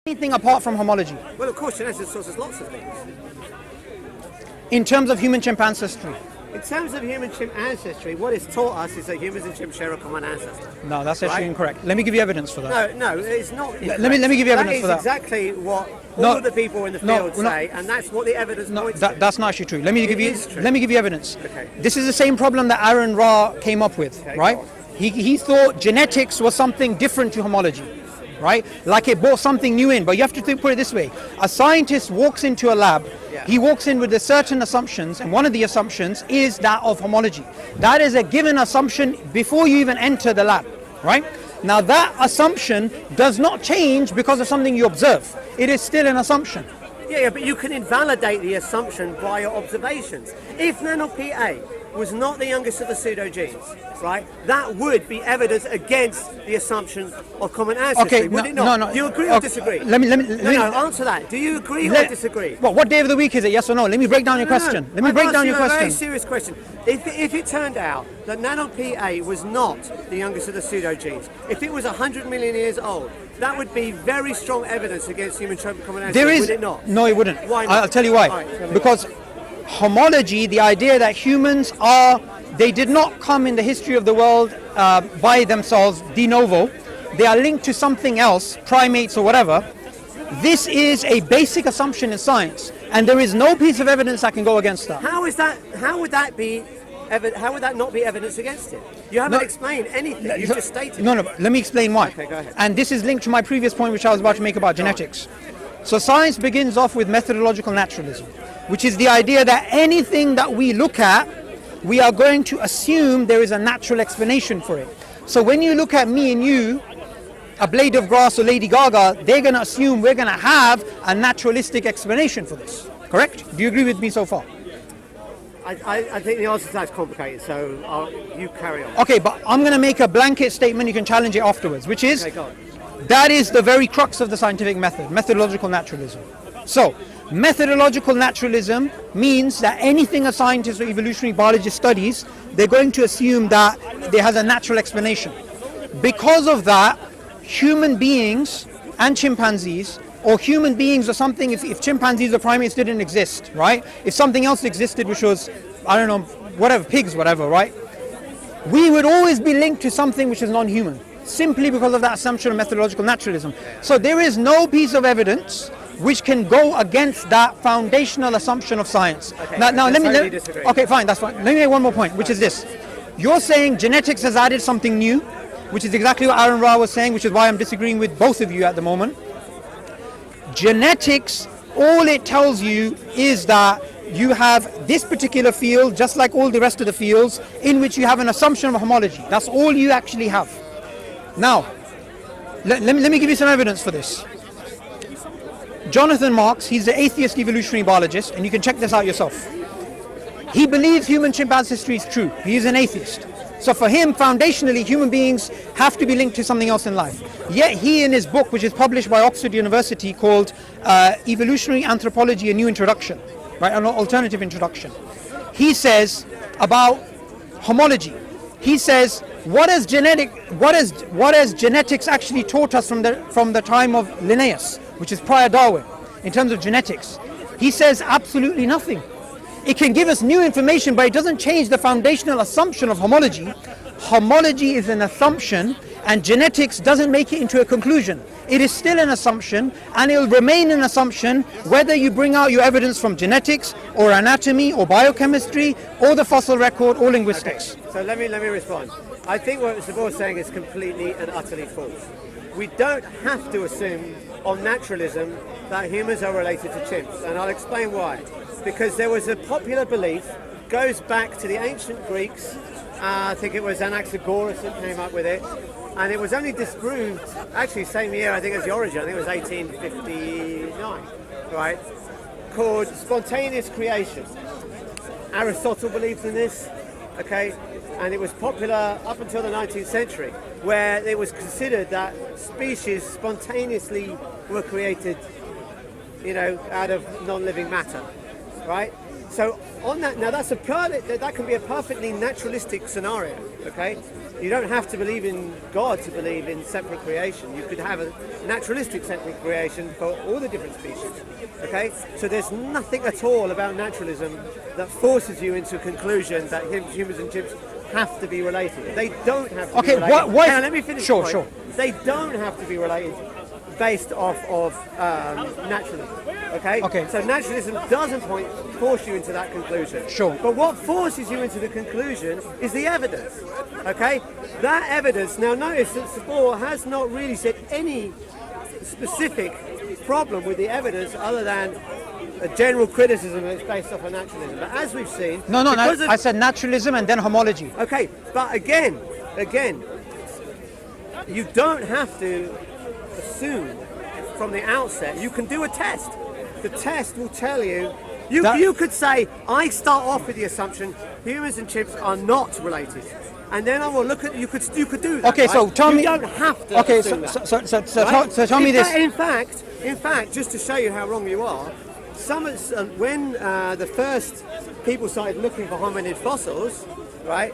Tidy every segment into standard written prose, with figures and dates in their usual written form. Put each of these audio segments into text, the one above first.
Anything apart from homology? Well, of course, genetics tells us lots of things. In terms of human-chimp ancestry? In terms of human-chimp ancestry, what it's taught us is that humans and chimps share a common ancestor. No, that's actually incorrect. Let me give you evidence for that. No, it's not incorrect. Let me give you evidence for that. That is exactly what all of the people in the field say, and that's what the evidence points to. That's not actually true. Let me give you evidence. Okay. This is the same problem that Aaron Ra came up with, right? He thought genetics was something different to homology, right? Like it brought something new in. But you have to put it this way. A scientist walks into a lab, he walks in with certain assumptions, and one of the assumptions is that of homology. That is a given assumption before you even enter the lab, right? Now that assumption does not change because of something you observe. It is still an assumption. Yeah, but you can invalidate the assumption by your observations. If NanoPA was not the youngest of the pseudogenes, right, that would be evidence against the assumption of common ancestry, would it not? No. Do you agree or disagree? Let me answer that. Do you agree or disagree? Well, what day of the week is it? Yes or no? Let me break down your question. Let me break down your question. A very serious question. If it turned out that NanoPA was not the youngest of the pseudogenes, if it was 100 million years old, that would be very strong evidence against human common ancestry, would it not? No, it wouldn't. Why not? I'll tell you why. Right, because homology, the idea that humans they did not come in the history of the world by themselves, de novo. They are linked to something else, primates or whatever. This is a basic assumption in science, and there is no piece of evidence that can go against that. How would that not be evidence against it? You haven't explained anything. You've just stated. No. Let me explain why. Okay, go ahead. And this is linked to my previous point, which I was about to make about genetics. So science begins off with methodological naturalism, which is the idea that anything that we look at, we are going to assume there is a natural explanation for it. So when you look at me and you, a blade of grass or Lady Gaga, they're going to assume we're going to have a naturalistic explanation for this. Correct? Do you agree with me so far? I think the answer to that is complicated, so you carry on. Okay, but I'm going to make a blanket statement. You can challenge it afterwards, which is, that is the very crux of the scientific method, methodological naturalism. So, methodological naturalism means that anything a scientist or evolutionary biologist studies, they're going to assume that there has a natural explanation. Because of that, human beings and chimpanzees, or human beings or something, if chimpanzees or primates didn't exist, right? If something else existed, which was, I don't know, whatever, pigs, whatever, right? We would always be linked to something which is non-human, simply because of that assumption of methodological naturalism. So there is no piece of evidence which can go against that foundational assumption of science. Okay, now let me disagree. Okay, fine, that's fine. Let me make one more point, which is this. You're saying genetics has added something new, which is exactly what Aaron Ra was saying, which is why I'm disagreeing with both of you at the moment. Genetics, all it tells you is that you have this particular field, just like all the rest of the fields, in which you have an assumption of homology. That's all you actually have. Now, let me give you some evidence for this. Jonathan Marks, he's an atheist evolutionary biologist, and you can check this out yourself. He believes human-chimp ancestry is true. He is an atheist. So for him, foundationally, human beings have to be linked to something else in life. Yet he, in his book, which is published by Oxford University, called Evolutionary Anthropology, A New Introduction, right, an alternative introduction, he says about homology. He says, what has genetics actually taught us from the time of Linnaeus, which is prior Darwin, in terms of genetics? He says absolutely nothing. It can give us new information, but it doesn't change the foundational assumption of homology. Homology is an assumption, and genetics doesn't make it into a conclusion. It is still an assumption, and it will remain an assumption whether you bring out your evidence from genetics or anatomy or biochemistry or the fossil record or linguistics. Okay, so let me respond. I think what Suboor is saying is completely and utterly false. We don't have to assume on naturalism that humans are related to chimps, and I'll explain why. Because there was a popular belief, goes back to the ancient Greeks, I think it was Anaxagoras that came up with it, and it was only disproved, actually same year I think as the origin, I think it was 1859, right, called spontaneous creation. Aristotle believed in this, okay, and it was popular up until the 19th century, where it was considered that species spontaneously were created, out of non-living matter. Right? So on that, now that can be a perfectly naturalistic scenario, okay? You don't have to believe in God to believe in separate creation. You could have a naturalistic separate creation for all the different species. Okay? So there's nothing at all about naturalism that forces you into a conclusion that humans and chimps have to be related. They don't have to be related. Okay, what? Hang on, let me finish. Sure, sure. They don't have to be related based off of naturalism. Okay? Okay. So naturalism doesn't force you into that conclusion. Sure. But what forces you into the conclusion is the evidence. Okay? That evidence, now notice that Suboor has not really said any specific problem with the evidence other than a general criticism that's based off of naturalism. But as we've seen... I said naturalism and then homology. Okay, but again, you don't have to assume from the outset. You can do a test. The test will tell you. You could say, I start off with the assumption humans and chimps are not related, and then I will look at. You could do that. Okay, right? so tell me. You don't have to. Okay, assume so tell me this. In fact, just to show you how wrong you are, when the first people started looking for hominid fossils, right?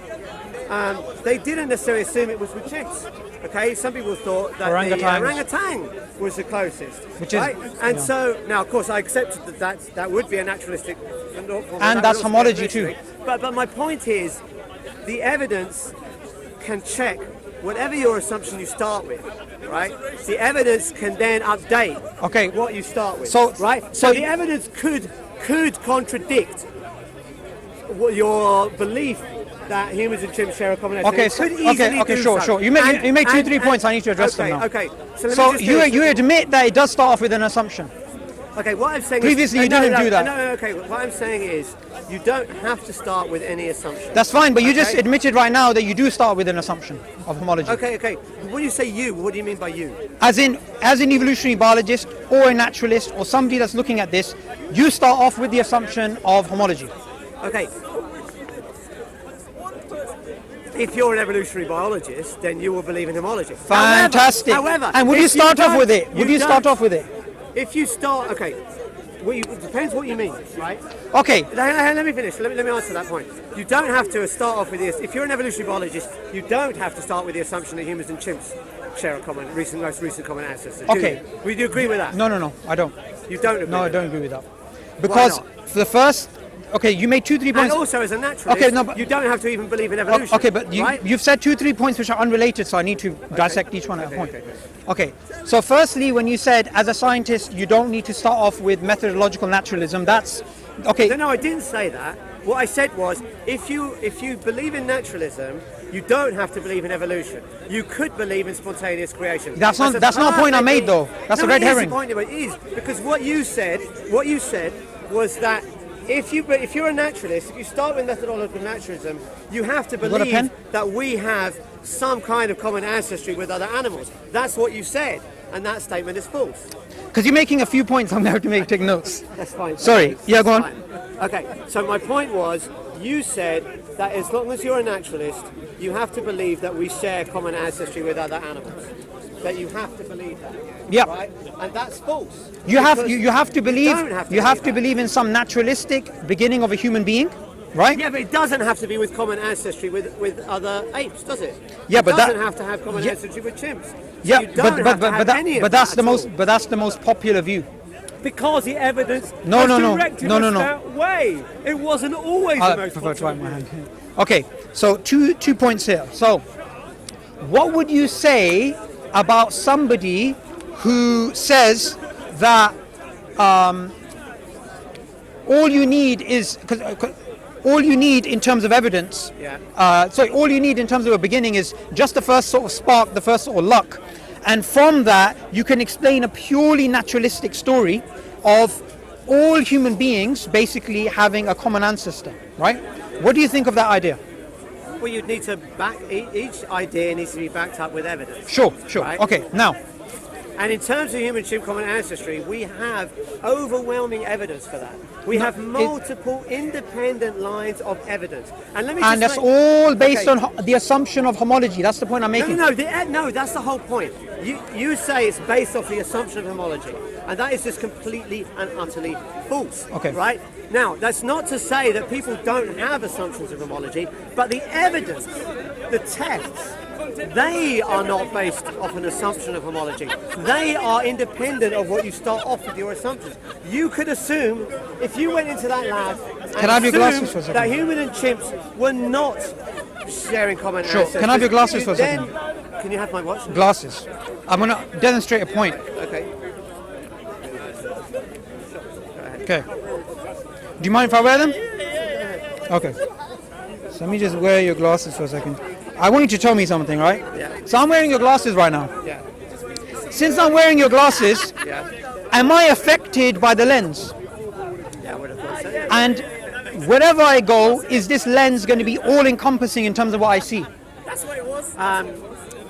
They didn't necessarily assume it was with chimps. Okay, some people thought that the orangutan was the closest, right? And so now, of course, I accepted that would be a naturalistic, and that's homology too. But my point is, the evidence can check whatever your assumption you start with, right? The evidence can then update what you start with, right? So the evidence could contradict your belief that humans and chimps share a common ancestry. Sure. You made 2-3 points. I need to address them now. Okay. So you admit that it does start off with an assumption. Okay. What I'm saying previously you didn't do that. No. Okay. What I'm saying is you don't have to start with any assumption. That's fine, but you just admitted right now that you do start with an assumption of homology. Okay. When you say you, what do you mean by you? As an evolutionary biologist or a naturalist or somebody that's looking at this, you start off with the assumption of homology. Okay. If you're an evolutionary biologist, then you will believe in homology. Fantastic. However, and would you start off with it? Would you start off with it? If you start, it depends what you mean, right? Okay. Let me finish. Let me answer that point. You don't have to start off with this. If you're an evolutionary biologist, you don't have to start with the assumption that humans and chimps share a most recent common ancestor. Okay. Would you agree with that? No, I don't. You don't agree? No, I don't agree with that. Because for the first. Okay, you made 2-3 points. And also, as a naturalist, you don't have to even believe in evolution. Okay, but you've said 2-3 points which are unrelated, so I need to dissect each one at a point. Okay, so firstly, when you said, as a scientist, you don't need to start off with methodological naturalism, that's... Okay. No, I didn't say that. What I said was, if you believe in naturalism, you don't have to believe in evolution. You could believe in spontaneous creation. That's not a point I made, though. That's a red herring. It is, because what you said was that if you're a naturalist, if you start with methodological naturalism, you have to believe that we have some kind of common ancestry with other animals. That's what you said, and that statement is false. Because you're making a few points, I'm going to have to take notes. That's fine. Sorry. Yeah, go on. Fine. Okay, so my point was, you said that as long as you're a naturalist, you have to believe that we share common ancestry with other animals. That you have to believe that. Yeah. Right? And that's false. You have to believe in some naturalistic beginning of a human being, right? Yeah, but it doesn't have to be with common ancestry with other apes, does it? Yeah, but it doesn't have to have common ancestry with chimps. So yeah, that's the most popular view. Because the evidence directed us that way. It wasn't always the most popular view. Okay, so two points here. So, what would you say about somebody who says that all you need in terms of evidence, all you need in terms of a beginning is just the first sort of spark, the first sort of luck, and from that you can explain a purely naturalistic story of all human beings basically having a common ancestor, right? What do you think of that idea? Well, you'd need to back each idea needs to be backed up with evidence. Sure. Right? Okay, now. And in terms of human-chimp common ancestry, we have overwhelming evidence for that. We have multiple independent lines of evidence. And that's all based on the assumption of homology. That's the point I'm making. No, that's the whole point. You say it's based off the assumption of homology, and that is just completely and utterly false. Okay. Right? Now, that's not to say that people don't have assumptions of homology, but the evidence the tests, they are not based off an assumption of homology. They are independent of what you start off with your assumptions. You could assume, if you went into that lab Can I have your glasses and for a assumed second? that human and chimps were not sharing common Sure. ancestors, Can I have your glasses for a then, second? Can you have my watch? Glasses. I'm going to demonstrate a point. Okay. Okay. Do you mind if I wear them? Okay. So let me just wear your glasses for a second. I want you to tell me something, right? Yeah. So I'm wearing your glasses right now. Yeah. Since I'm wearing your glasses, Yeah. am I affected by the lens? Yeah, I would have thought so. Yeah. And wherever I go, is this lens going to be all-encompassing in terms of what I see?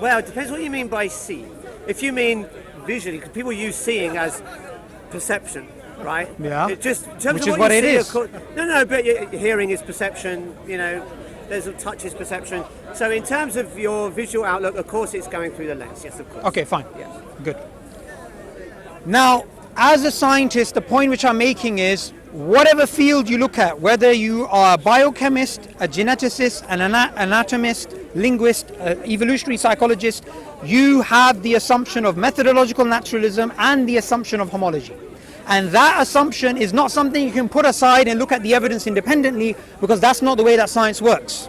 Well, it depends what you mean by see. If you mean visually, because people use seeing as perception, right? Yeah. It just in terms Which of is what what you it see, is. No, but hearing is perception. You know, there's a touch is perception. So in terms of your visual outlook, of course, it's going through the lens. Yes, of course. Okay, fine. Yeah. Good. Now, as a scientist, the point which I'm making is, whatever field you look at, whether you are a biochemist, a geneticist, an anatomist, linguist, evolutionary psychologist, you have the assumption of methodological naturalism and the assumption of homology. And that assumption is not something you can put aside and look at the evidence independently, because that's not the way that science works.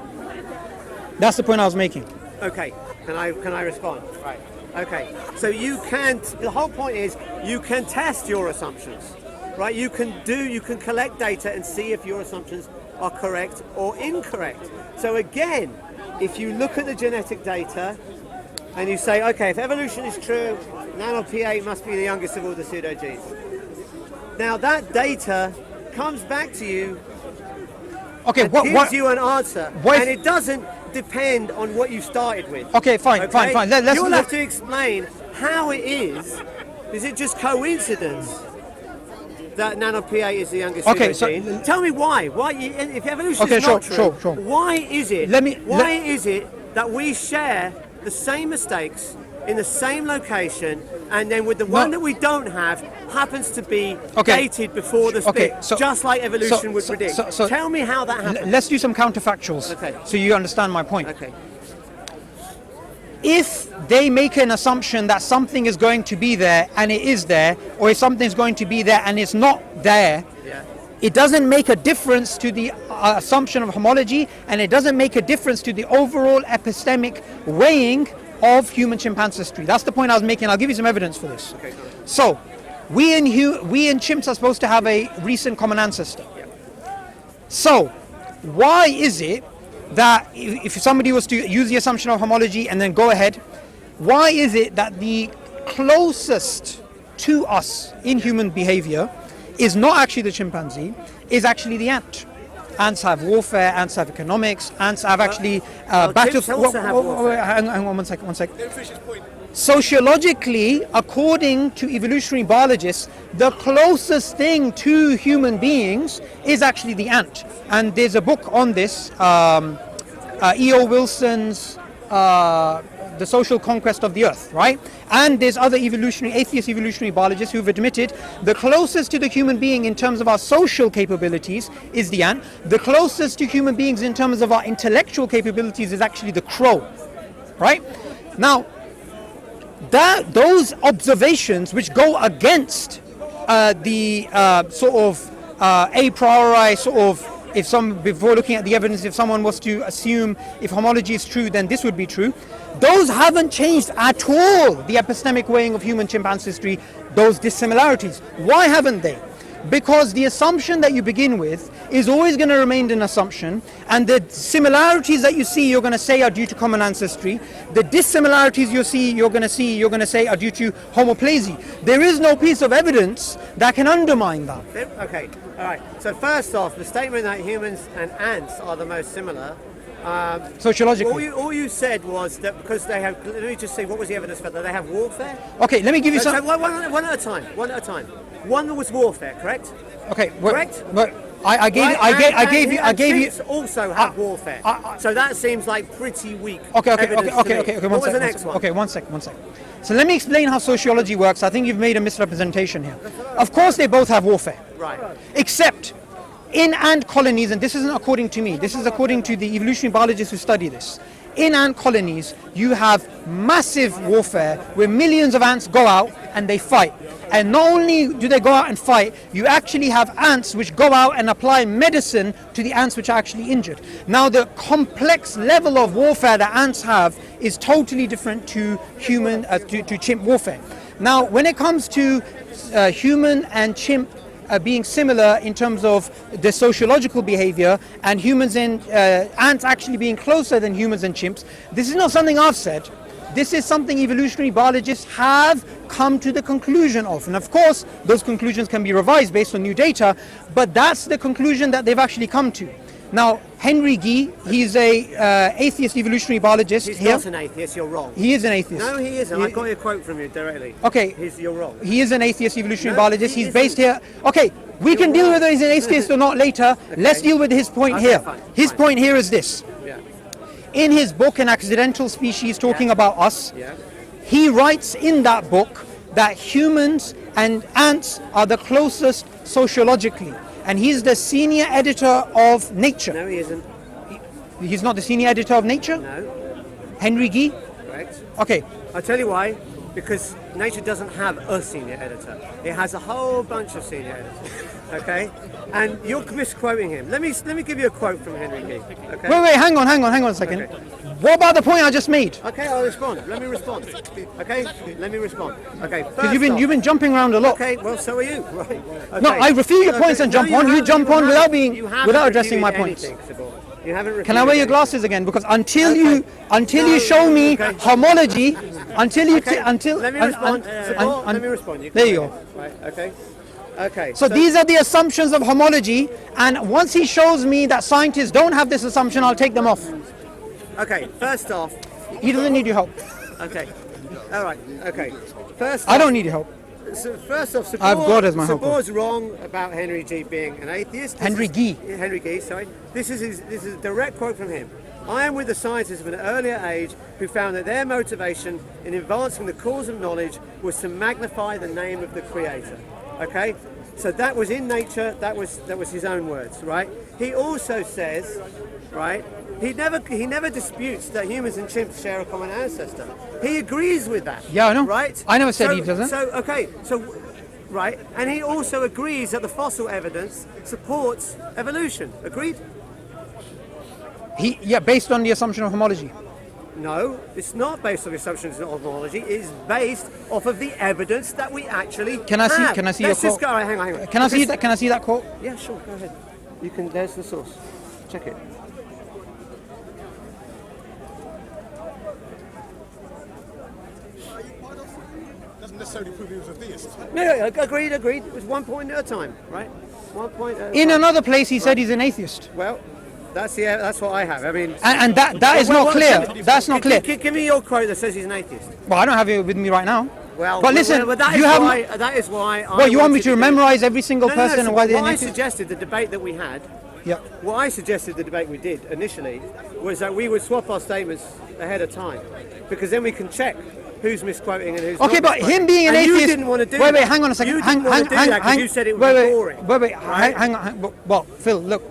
That's the point I was making. Okay. Can I respond? Right. Okay. So you can. The whole point is you can test your assumptions, right? You can collect data and see if your assumptions are correct or incorrect. So again, if you look at the genetic data and you say, okay, if evolution is true, nano P8 must be the youngest of all the pseudogenes. Now that data comes back to you. Okay, and what gives you an answer, what- and it doesn't depend on what you started with. Okay, fine. You'll have to explain how it is. Is it just coincidence that nano P8 is the youngest pseudogene? Tell me why. Why, if evolution is not true, sure. why is it? Is it that we share the same mistakes in the same location, and then with the one that we don't have happens to be dated before the split, just like evolution would predict? Tell me how that happens. Let's do some counterfactuals, so you understand my point. Okay. If they make an assumption that something is going to be there and it is there, or if something's going to be there and it's not there, it doesn't make a difference to the assumption of homology, and it doesn't make a difference to the overall epistemic weighing of human chimpanzee history. That's the point I was making. I'll give you some evidence for this. Okay, so, we and chimps are supposed to have a recent common ancestor. So, why is it that if somebody was to use the assumption of homology and then go ahead, why is it that the closest to us in human behavior is not actually the chimpanzee, is actually the ant? Ants have warfare, ants have economics, ants have actually battles. Hang on one second. Sociologically, according to evolutionary biologists, the closest thing to human beings is actually the ant. And there's a book on this, E.O. Wilson's The Social Conquest of the Earth, right? And there's other atheist evolutionary biologists who've admitted the closest to the human being in terms of our social capabilities is the ant. The closest to human beings in terms of our intellectual capabilities is actually the crow, right? Now, those observations which go against the sort of a priori sort of, before looking at the evidence, if someone was to assume if homology is true, then this would be true. Those haven't changed at all the epistemic weighing of human chimpanzee history, those dissimilarities. Why haven't they? Because the assumption that you begin with is always going to remain an assumption, and the similarities that you see, you're going to say are due to common ancestry. The dissimilarities you're going to say are due to homoplasy. There is no piece of evidence that can undermine that. Okay, all right. So first off, the statement that humans and ants are the most similar. Sociologically. All you said was that because they have. Let me just see. What was the evidence for that? They have warfare. Okay, let me give you some. So one at a time. One was warfare, correct? Okay, correct. But I gave you. Also have warfare. So that seems like pretty weak. Okay. What was the next one? Okay, one second. So let me explain how sociology works. I think you've made a misrepresentation here. Of course, they both have warfare. Right. Except in ant colonies, and this isn't according to me, this is according to the evolutionary biologists who study this. in ant colonies, you have massive warfare where millions of ants go out and they fight. And not only do they go out and fight, you actually have ants which go out and apply medicine to the ants which are actually injured. Now, the complex level of warfare that ants have is totally different to to chimp warfare. Now, when it comes to human and chimp being similar in terms of the sociological behavior, and humans and ants actually being closer than humans and chimps, this is not something I've said. This is something evolutionary biologists have come to the conclusion of. And of course, those conclusions can be revised based on new data, but that's the conclusion that they've actually come to. Now, Henry Gee, he's a atheist evolutionary biologist. He's not an atheist, you're wrong. He is an atheist. No, he isn't. I got a quote from you directly. Okay. You're wrong. He is an atheist evolutionary biologist. He's based here. Okay, we can deal with whether he's an atheist or not later. Okay. Let's deal with his point here. His point here is this. Yeah. In his book, An Accidental Species, talking about us, yeah, he writes in that book that humans and ants are the closest sociologically. And he's the senior editor of Nature. No, he isn't. He's not the senior editor of Nature? No. Henry Gee? Correct. Okay. I'll tell you why. Because Nature doesn't have a senior editor. It has a whole bunch of senior editors. Okay? And you're misquoting him. Let me give you a quote from Henry Gee. Okay? Wait, hang on a second. Okay. What about the point I just made? Okay, I'll respond. Let me respond. Okay? Let me respond. Okay, because you've been jumping around a lot. Okay, well, so are you. Right. Okay. No, I refute your points and jump on. You jump on without addressing my points. You haven't. Can I wear your glasses again? Because until you show me homology, until you let me respond. Let me respond. There you go. Right. Okay. Okay. So these are the assumptions of homology, and once he shows me that scientists don't have this assumption, I'll take them off. Okay. First off, he doesn't need your help. Okay. All right. Okay. First, I don't need your help. So first off, I've God as my helper. Suboor's wrong about Henry Gee being an atheist. Henry Gee, sorry. This is a direct quote from him. I am with the scientists of an earlier age who found that their motivation in advancing the cause of knowledge was to magnify the name of the Creator. Okay, so that was in Nature. That was his own words, right? He also says, right? He never disputes that humans and chimps share a common ancestor. He agrees with that. Yeah, I know. Right? I never said he doesn't. Right, and he also agrees that the fossil evidence supports evolution. Agreed? Based on the assumption of homology. No, it's not based on the assumptions of homology. It is based off of the evidence that we actually Can I see have. your quote? Just go. Hang on. Can I see that quote? Yeah, sure. Go ahead. You can. There's the source. Check it. Doesn't necessarily prove he was a theist. No, agreed. It was 1 point at a time, right? 1 point at a In time. another place, he said he's an atheist. Well, that's what I have. I mean, and that is not clear. That's not clear. Give me your quote that says he's an atheist. Well, I don't have it with me right now. Well, but listen, that is why. Well, you want me to memorize every single person and why they're an What I atheist? suggested, the debate that we had. Yeah. What I suggested, the debate we did initially, was that we would swap our statements ahead of time, because then we can check who's misquoting and who's not. Okay, but him being an and atheist. You didn't want to do that. Wait, hang on a second. You didn't want to do that because you said it would be boring. Wait, hang on. Well, Phil, look.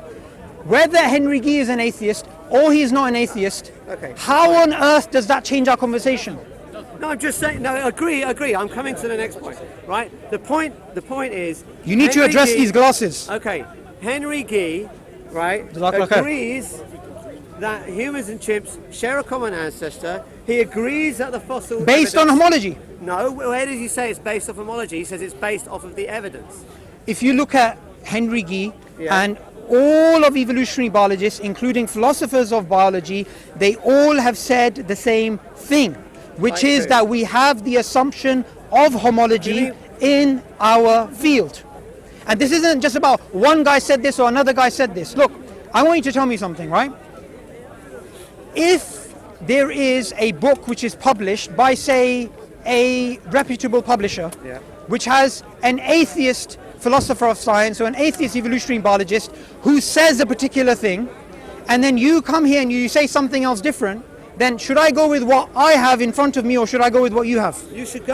Whether Henry Gee is an atheist or he's not an atheist, okay, how on earth does that change our conversation? No, I'm just saying. No, agree. I'm coming to the next point. Right. The point is. You need to address these glasses. Okay. Henry Gee, right, agrees that humans and chimps share a common ancestor. He agrees that the fossil based on homology. No, where does he say it's based off homology? He says it's based off of the evidence. If you look at Henry Gee and all of evolutionary biologists, including philosophers of biology, they all have said the same thing, which is that we have the assumption of homology in our field. And this isn't just about one guy said this or another guy said this. Look, I want you to tell me something, right? If there is a book which is published by, say, a reputable publisher, which has an atheist philosopher of science or an atheist evolutionary biologist who says a particular thing, and then you come here and you say something else different, then should I go with what I have in front of me or should I go with what you have? You should go